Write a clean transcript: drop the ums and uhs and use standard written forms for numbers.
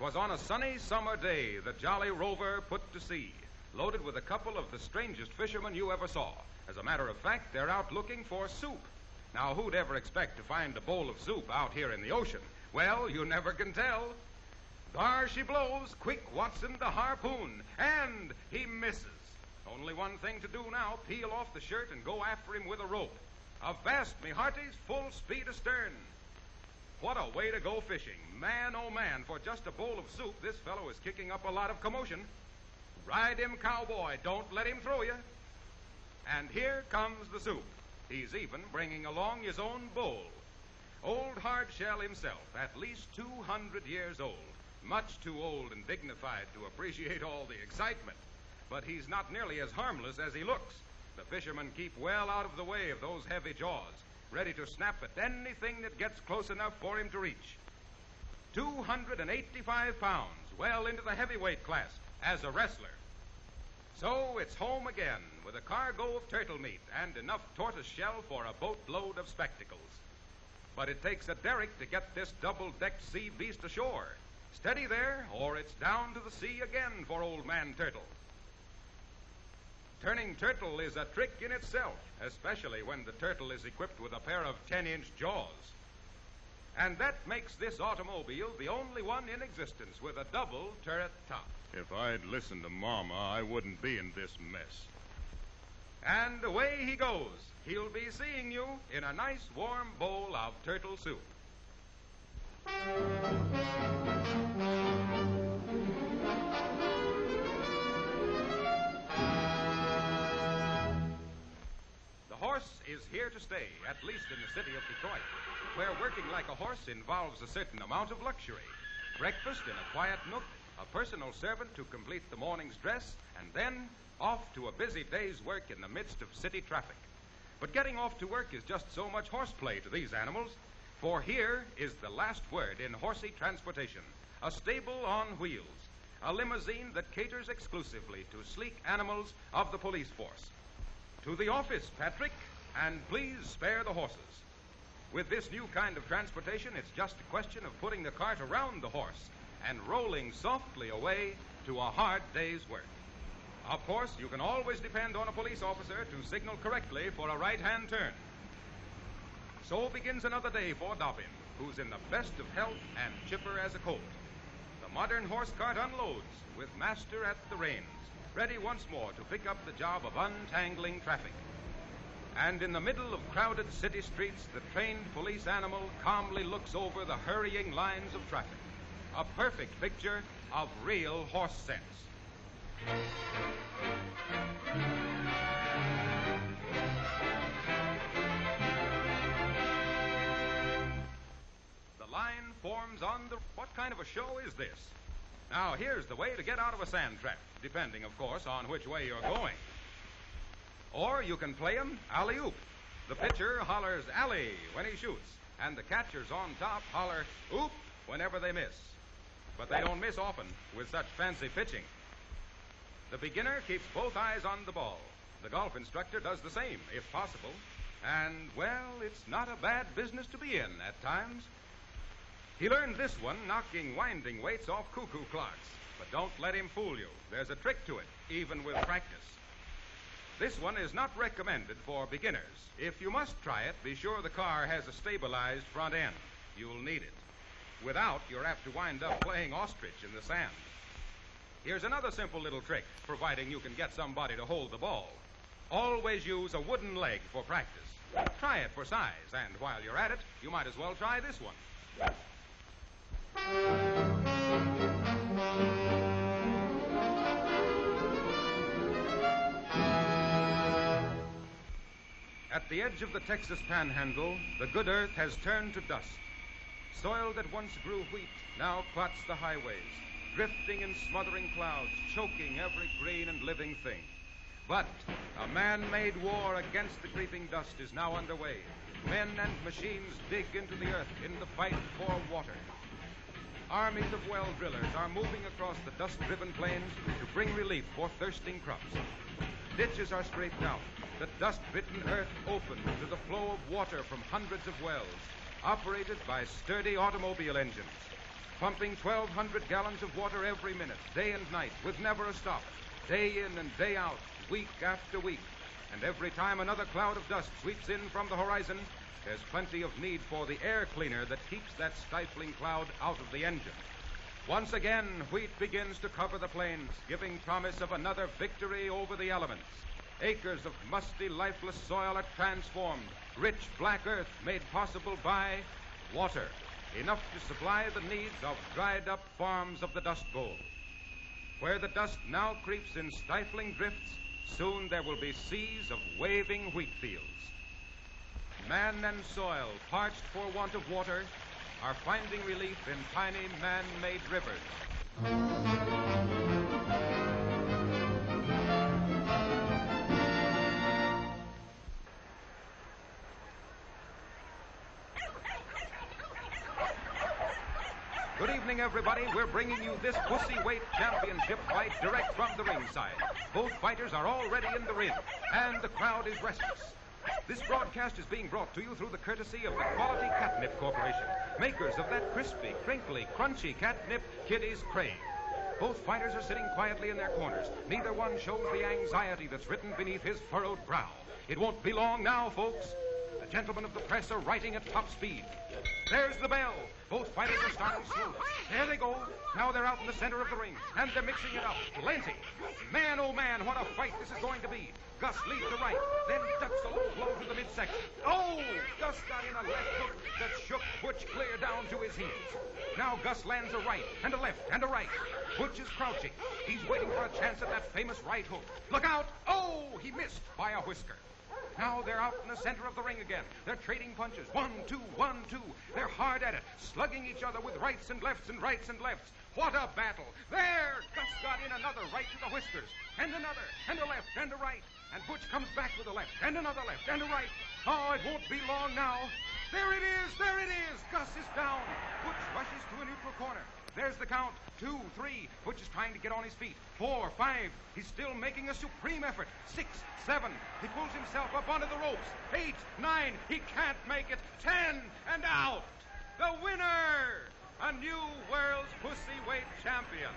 'Twas on a sunny summer day the Jolly Rover put to sea, loaded with a couple of the strangest fishermen you ever saw. As a matter of fact, they're out looking for soup. Now, who'd ever expect to find a bowl of soup out here in the ocean? Well, you never can tell. There she blows. Quick, Watson, the harpoon. And he misses. Only one thing to do now, peel off the shirt and go after him with a rope. Avast, me hearties, full speed astern. What a way to go fishing. Man, oh man, for just a bowl of soup, this fellow is kicking up a lot of commotion. Ride him, cowboy. Don't let him throw you. And here comes the soup. He's even bringing along his own bowl. Old Hardshell himself, at least 200 years old. Much too old and dignified to appreciate all the excitement. But he's not nearly as harmless as he looks. The fishermen keep well out of the way of those heavy jaws, ready to snap at anything that gets close enough for him to reach. 285 pounds, well into the heavyweight class as a wrestler. So it's home again with a cargo of turtle meat and enough tortoise shell for a boatload of spectacles. But it takes a derrick to get this double-decked sea beast ashore. Steady there, or it's down to the sea again for Old Man Turtle. Turning turtle is a trick in itself, especially when the turtle is equipped with a pair of 10-inch jaws. And that makes this automobile the only one in existence with a double turret top. If I'd listened to Mama, I wouldn't be in this mess. And away he goes. He'll be seeing you in a nice warm bowl of turtle soup. The horse is here to stay, at least in the city of Detroit, where working like a horse involves a certain amount of luxury. Breakfast in a quiet nook, a personal servant to complete the morning's dress, and then off to a busy day's work in the midst of city traffic. But getting off to work is just so much horseplay to these animals, for here is the last word in horsey transportation, a stable on wheels, a limousine that caters exclusively to sleek animals of the police force. To the office, Patrick, and please spare the horses. With this new kind of transportation, it's just a question of putting the cart around the horse and rolling softly away to a hard day's work. Of course, you can always depend on a police officer to signal correctly for a right-hand turn. So begins another day for Dobbin, who's in the best of health and chipper as a colt. The modern horse cart unloads with master at the reins, ready once more to pick up the job of untangling traffic. And in the middle of crowded city streets, the trained police animal calmly looks over the hurrying lines of traffic. A perfect picture of real horse sense. The line forms on the... What kind of a show is this? Now, here's the way to get out of a sand trap, depending, of course, on which way you're going. Or you can play 'em alley-oop. The pitcher hollers alley when he shoots, and the catchers on top holler oop whenever they miss. But they don't miss often with such fancy pitching. The beginner keeps both eyes on the ball. The golf instructor does the same, if possible. And, well, it's not a bad business to be in at times. He learned this one knocking winding weights off cuckoo clocks. But don't let him fool you. There's a trick to it, even with practice. This one is not recommended for beginners. If you must try it, be sure the car has a stabilized front end. You'll need it. Without, you're apt to wind up playing ostrich in the sand. Here's another simple little trick, providing you can get somebody to hold the ball. Always use a wooden leg for practice. Try it for size, and while you're at it, you might as well try this one. At the edge of the Texas Panhandle, the good earth has turned to dust. Soil that once grew wheat now clots the highways, drifting in smothering clouds, choking every green and living thing. But a man-made war against the creeping dust is now underway. Men and machines dig into the earth in the fight for water. Armies of well drillers are moving across the dust-driven plains to bring relief for thirsting crops. Ditches are scraped out, the dust-bitten earth opened to the flow of water from hundreds of wells, operated by sturdy automobile engines. pumping 1,200 gallons of water every minute, day and night, with never a stop, day in and day out, week after week. And every time another cloud of dust sweeps in from the horizon, there's plenty of need for the air cleaner that keeps that stifling cloud out of the engine. Once again, wheat begins to cover the plains, giving promise of another victory over the elements. Acres of musty, lifeless soil are transformed, rich black earth made possible by water, enough to supply the needs of dried-up farms of the Dust Bowl. Where the dust now creeps in stifling drifts, soon there will be seas of waving wheat fields. Man and soil, parched for want of water, are finding relief in tiny man-made rivers. Good evening, everybody. We're bringing you this pussy weight championship fight direct from the ringside. Both fighters are already in the ring, and the crowd is restless. This broadcast is being brought to you through the courtesy of the Quality Catnip Corporation, makers of that crispy, crinkly, crunchy catnip kiddies crave. Both fighters are sitting quietly in their corners. Neither one shows the anxiety that's written beneath his furrowed brow. It won't be long now, folks. The gentlemen of the press are writing at top speed. There's the bell. Both fighters are starting slowly. There they go. Now they're out in the center of the ring, and they're mixing it up. Plenty. Man, oh man, what a fight this is going to be. Gus leads to right, then ducks a low blow to the midsection. Oh! Gus got in a left hook that shook Butch clear down to his heels. Now Gus lands a right, and a left, and a right. Butch is crouching. He's waiting for a chance at that famous right hook. Look out! Oh! He missed by a whisker. Now they're out in the center of the ring again. They're trading punches. 1, 2, 1, 2. They're hard at it, slugging each other with rights and lefts and rights and lefts. What a battle. There! Gus got in another right to the whiskers. And another, and a left, and a right. And Butch comes back with a left, and another left, and a right. Oh, it won't be long now. There it is! There it is! Gus is down. Butch rushes to a neutral corner. There's the count. 2, 3. Butch is trying to get on his feet. 4, 5. He's still making a supreme effort. 6, 7. He pulls himself up onto the ropes. 8, 9. He can't make it. 10, and out. The winner! A new world's pussy weight champion.